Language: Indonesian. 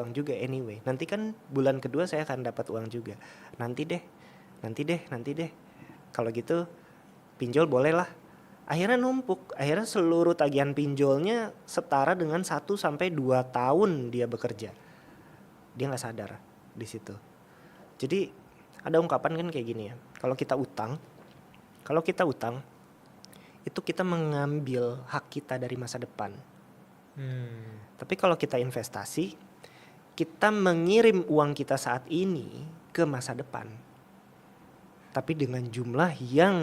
uang juga anyway. Nanti kan bulan kedua saya akan dapat uang juga. Nanti deh. Kalau gitu pinjol boleh lah. Akhirnya numpuk. Akhirnya seluruh tagihan pinjolnya setara dengan 1-2 tahun dia bekerja. Dia nggak sadar di situ. Jadi ada ungkapan kan kayak gini ya. Kalau kita utang itu kita mengambil hak kita dari masa depan. Tapi kalau kita investasi, kita mengirim uang kita saat ini ke masa depan. Tapi dengan jumlah yang